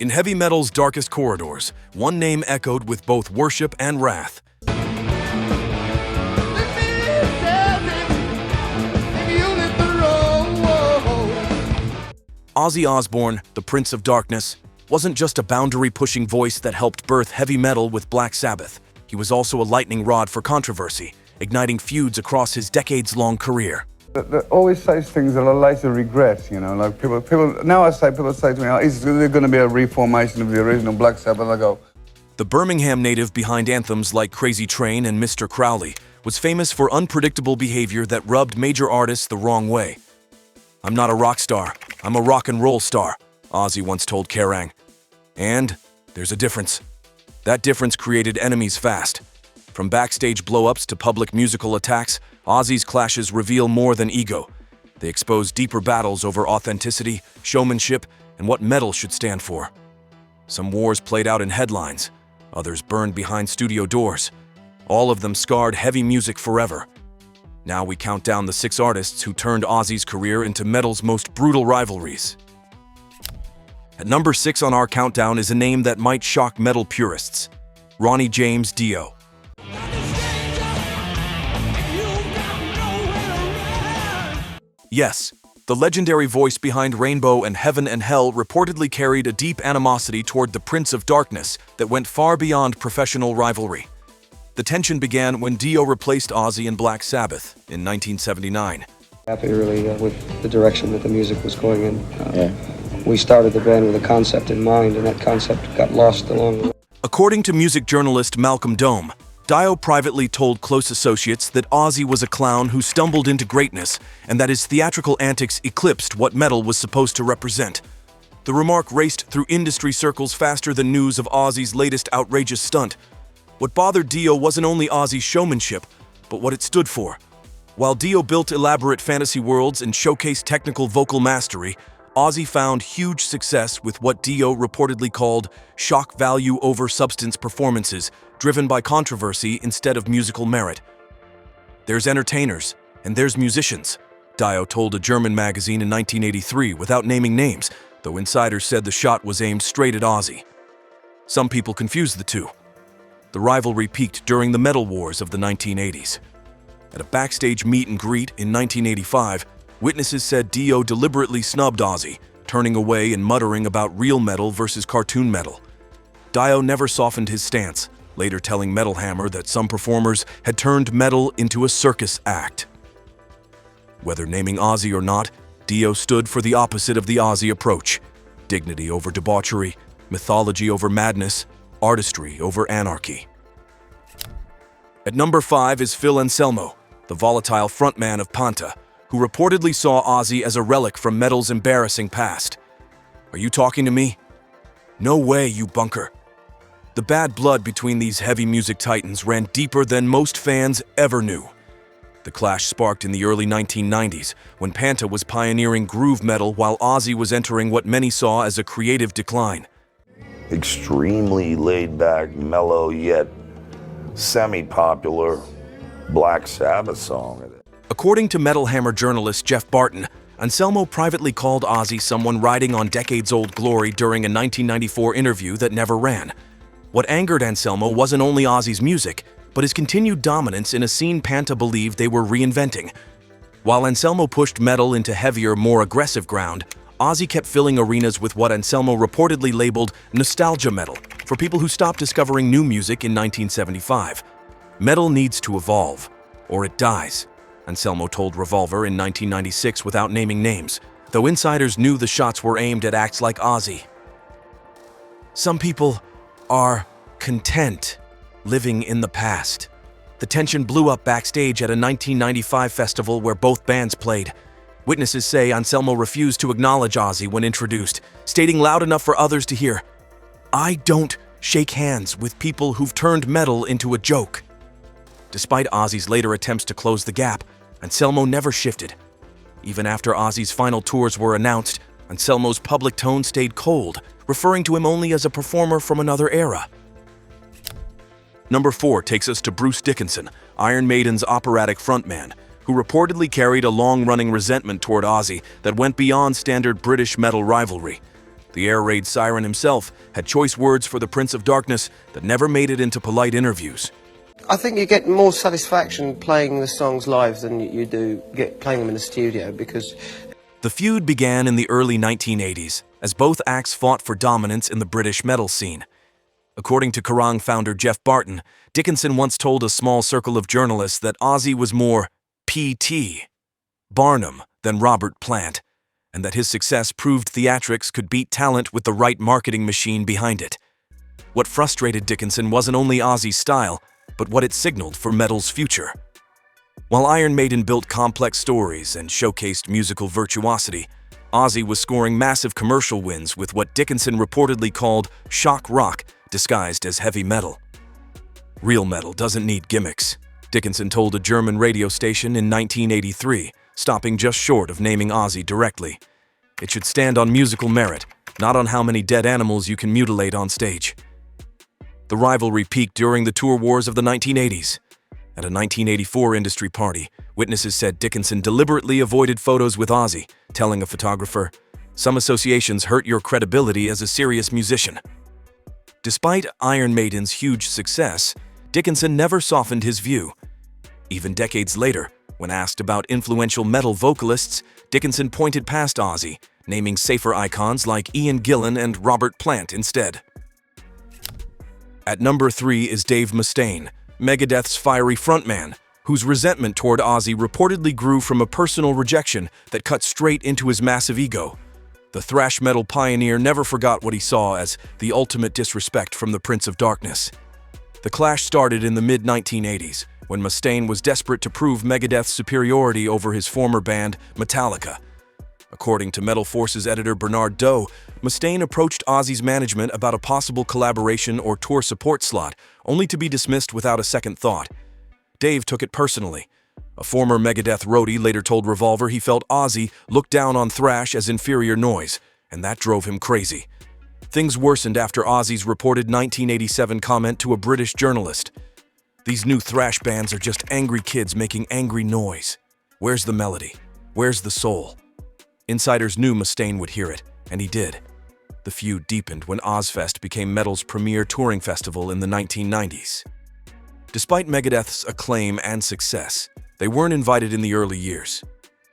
In heavy metal's darkest corridors, one name echoed with both worship and wrath. Ozzy Osbourne, the Prince of Darkness, wasn't just a boundary-pushing voice that helped birth heavy metal with Black Sabbath. He was also a lightning rod for controversy, igniting feuds across his decades-long career. They always say things that I later regret, you know, like people now people say to me, oh, is there going to be a reformation of the original Black Sabbath? I go. The Birmingham native behind anthems like Crazy Train and Mr. Crowley was famous for unpredictable behavior that rubbed major artists the wrong way. "I'm not a rock star, I'm a rock and roll star," Ozzy once told Kerrang. And there's a difference. That difference created enemies fast. From backstage blow-ups to public musical attacks, Ozzy's clashes reveal more than ego. They expose deeper battles over authenticity, showmanship, and what metal should stand for. Some wars played out in headlines, others burned behind studio doors. All of them scarred heavy music forever. Now we count down the 6 artists who turned Ozzy's career into metal's most brutal rivalries. At number 6 on our countdown is a name that might shock metal purists: Ronnie James Dio. Yes, the legendary voice behind Rainbow and Heaven and Hell reportedly carried a deep animosity toward the Prince of Darkness that went far beyond professional rivalry. The tension began when Dio replaced Ozzy in Black Sabbath in 1979. Happy really with the direction that the music was going in. We started the band with a concept in mind, and that concept got lost along the way. According to music journalist Malcolm Dome, Dio privately told close associates that Ozzy was a clown who stumbled into greatness and that his theatrical antics eclipsed what metal was supposed to represent. The remark raced through industry circles faster than news of Ozzy's latest outrageous stunt. What bothered Dio wasn't only Ozzy's showmanship, but what it stood for. While Dio built elaborate fantasy worlds and showcased technical vocal mastery, Ozzy found huge success with what Dio reportedly called shock value over substance performances, driven by controversy instead of musical merit. "There's entertainers, and there's musicians," Dio told a German magazine in 1983 without naming names, though insiders said the shot was aimed straight at Ozzy. Some people confuse the two. The rivalry peaked during the metal wars of the 1980s. At a backstage meet and greet in 1985, witnesses said Dio deliberately snubbed Ozzy, turning away and muttering about real metal versus cartoon metal. Dio never softened his stance, later telling Metal Hammer that some performers had turned metal into a circus act. Whether naming Ozzy or not, Dio stood for the opposite of the Ozzy approach: dignity over debauchery, mythology over madness, artistry over anarchy. At number 5 is Phil Anselmo, the volatile frontman of Panta, who reportedly saw Ozzy as a relic from metal's embarrassing past. "Are you talking to me?" "No way, you bunker." The bad blood between these heavy music titans ran deeper than most fans ever knew. The clash sparked in the early 1990s, when Panta was pioneering groove metal while Ozzy was entering what many saw as a creative decline. Extremely laid-back, mellow, yet semi-popular Black Sabbath song. According to Metal Hammer journalist Jeff Barton, Anselmo privately called Ozzy someone riding on decades-old glory during a 1994 interview that never ran. What angered Anselmo wasn't only Ozzy's music, but his continued dominance in a scene Panta believed they were reinventing. While Anselmo pushed metal into heavier, more aggressive ground, Ozzy kept filling arenas with what Anselmo reportedly labeled nostalgia metal for people who stopped discovering new music in 1975. "Metal needs to evolve, or it dies," Anselmo told Revolver in 1996 without naming names, though insiders knew the shots were aimed at acts like Ozzy. Some people are content living in the past. The tension blew up backstage at a 1995 festival where both bands played. Witnesses say Anselmo refused to acknowledge Ozzy when introduced, stating loud enough for others to hear, "I don't shake hands with people who've turned metal into a joke." Despite Ozzy's later attempts to close the gap, Anselmo never shifted. Even after Ozzy's final tours were announced, Anselmo's public tone stayed cold, referring to him only as a performer from another era. Number 4 takes us to Bruce Dickinson, Iron Maiden's operatic frontman, who reportedly carried a long-running resentment toward Ozzy that went beyond standard British metal rivalry. The air raid siren himself had choice words for the Prince of Darkness that never made it into polite interviews. I think you get more satisfaction playing the songs live than you do playing them in the studio, because... The feud began in the early 1980s, as both acts fought for dominance in the British metal scene. According to Kerrang founder Jeff Barton, Dickinson once told a small circle of journalists that Ozzy was more P.T. Barnum than Robert Plant, and that his success proved theatrics could beat talent with the right marketing machine behind it. What frustrated Dickinson wasn't only Ozzy's style, but what it signaled for metal's future. While Iron Maiden built complex stories and showcased musical virtuosity, Ozzy was scoring massive commercial wins with what Dickinson reportedly called shock rock, disguised as heavy metal. Real metal doesn't need gimmicks, Dickinson told a German radio station in 1983, stopping just short of naming Ozzy directly. It should stand on musical merit, not on how many dead animals you can mutilate on stage. The rivalry peaked during the tour wars of the 1980s. At a 1984 industry party, witnesses said Dickinson deliberately avoided photos with Ozzy, telling a photographer, "Some associations hurt your credibility as a serious musician." Despite Iron Maiden's huge success, Dickinson never softened his view. Even decades later, when asked about influential metal vocalists, Dickinson pointed past Ozzy, naming safer icons like Ian Gillan and Robert Plant instead. At number 3 is Dave Mustaine, Megadeth's fiery frontman, whose resentment toward Ozzy reportedly grew from a personal rejection that cut straight into his massive ego. The thrash metal pioneer never forgot what he saw as the ultimate disrespect from the Prince of Darkness. The clash started in the mid-1980s, when Mustaine was desperate to prove Megadeth's superiority over his former band, Metallica. According to Metal Force's editor Bernard Doe, Mustaine approached Ozzy's management about a possible collaboration or tour support slot, only to be dismissed without a second thought. Dave took it personally. A former Megadeth roadie later told Revolver he felt Ozzy looked down on thrash as inferior noise, and that drove him crazy. Things worsened after Ozzy's reported 1987 comment to a British journalist. "These new thrash bands are just angry kids making angry noise. Where's the melody? Where's the soul?" Insiders knew Mustaine would hear it, and he did. The feud deepened when Ozfest became metal's premier touring festival in the 1990s. Despite Megadeth's acclaim and success, they weren't invited in the early years.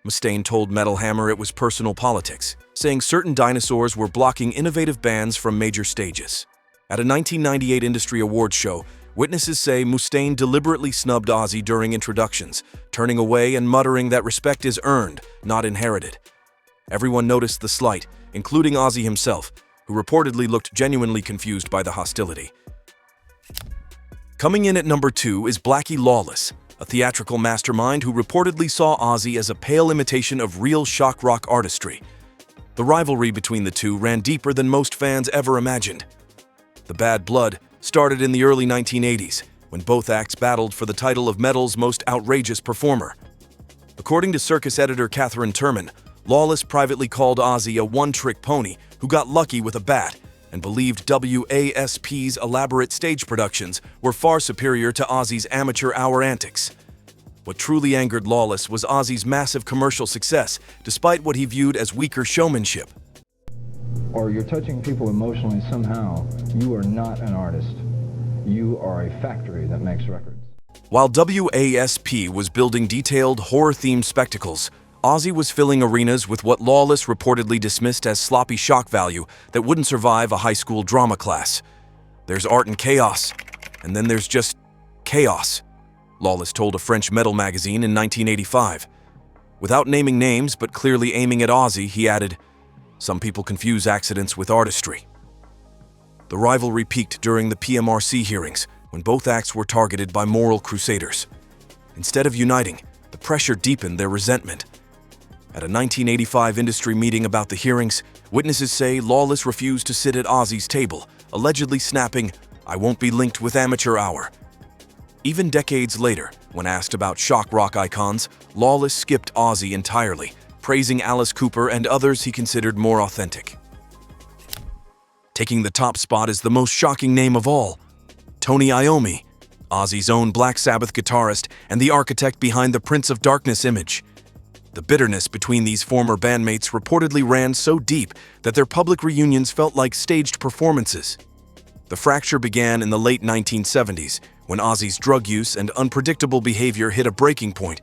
Mustaine told Metal Hammer it was personal politics, saying certain dinosaurs were blocking innovative bands from major stages. At a 1998 industry awards show, witnesses say Mustaine deliberately snubbed Ozzy during introductions, turning away and muttering that respect is earned, not inherited. Everyone noticed the slight, including Ozzy himself, who reportedly looked genuinely confused by the hostility. Coming in at number 2 is Blackie Lawless, a theatrical mastermind who reportedly saw Ozzy as a pale imitation of real shock rock artistry. The rivalry between the two ran deeper than most fans ever imagined. The bad blood started in the early 1980s, when both acts battled for the title of metal's most outrageous performer. According to circus editor Catherine Turman, Lawless privately called Ozzy a one-trick pony who got lucky with a bat and believed WASP's elaborate stage productions were far superior to Ozzy's amateur hour antics. What truly angered Lawless was Ozzy's massive commercial success, despite what he viewed as weaker showmanship. Or you're touching people emotionally somehow, you are not an artist. You are a factory that makes records. While WASP was building detailed, horror-themed spectacles, Ozzy was filling arenas with what Lawless reportedly dismissed as sloppy shock value that wouldn't survive a high school drama class. There's art and chaos, and then there's just chaos, Lawless told a French metal magazine in 1985. Without naming names but clearly aiming at Ozzy, he added, "Some people confuse accidents with artistry." The rivalry peaked during the PMRC hearings, when both acts were targeted by moral crusaders. Instead of uniting, the pressure deepened their resentment. At a 1985 industry meeting about the hearings, witnesses say Lawless refused to sit at Ozzy's table, allegedly snapping, "I won't be linked with amateur hour." Even decades later, when asked about shock rock icons, Lawless skipped Ozzy entirely, praising Alice Cooper and others he considered more authentic. Taking the top spot is the most shocking name of all, Tony Iommi, Ozzy's own Black Sabbath guitarist and the architect behind the Prince of Darkness image. The bitterness between these former bandmates reportedly ran so deep that their public reunions felt like staged performances. The fracture began in the late 1970s, when Ozzy's drug use and unpredictable behavior hit a breaking point.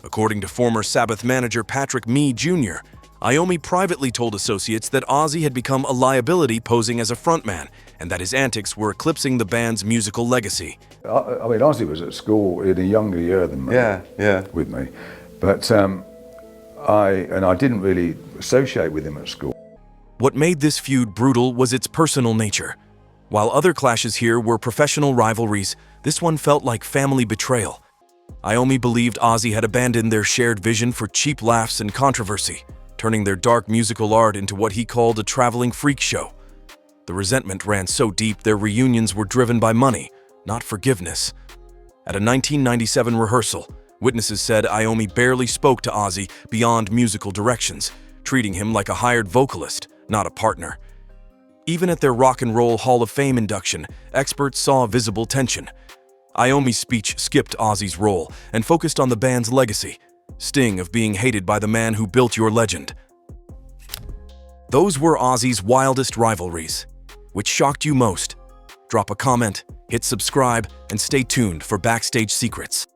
According to former Sabbath manager Patrick Mee Jr., Iommi privately told associates that Ozzy had become a liability posing as a frontman, and that his antics were eclipsing the band's musical legacy. I mean, Ozzy was at school in a younger year than me, with me, but I didn't really associate with him at school. What made this feud brutal was its personal nature. While other clashes here were professional rivalries, this one felt like family betrayal. Iommi believed Ozzy had abandoned their shared vision for cheap laughs and controversy, turning their dark musical art into what he called a traveling freak show. The resentment ran so deep their reunions were driven by money, not forgiveness. At a 1997 rehearsal, witnesses said Iommi barely spoke to Ozzy beyond musical directions, treating him like a hired vocalist, not a partner. Even at their Rock and Roll Hall of Fame induction, experts saw visible tension. Iommi's speech skipped Ozzy's role and focused on the band's legacy, sting of being hated by the man who built your legend. Those were Ozzy's wildest rivalries. Which shocked you most? Drop a comment, hit subscribe, and stay tuned for backstage secrets.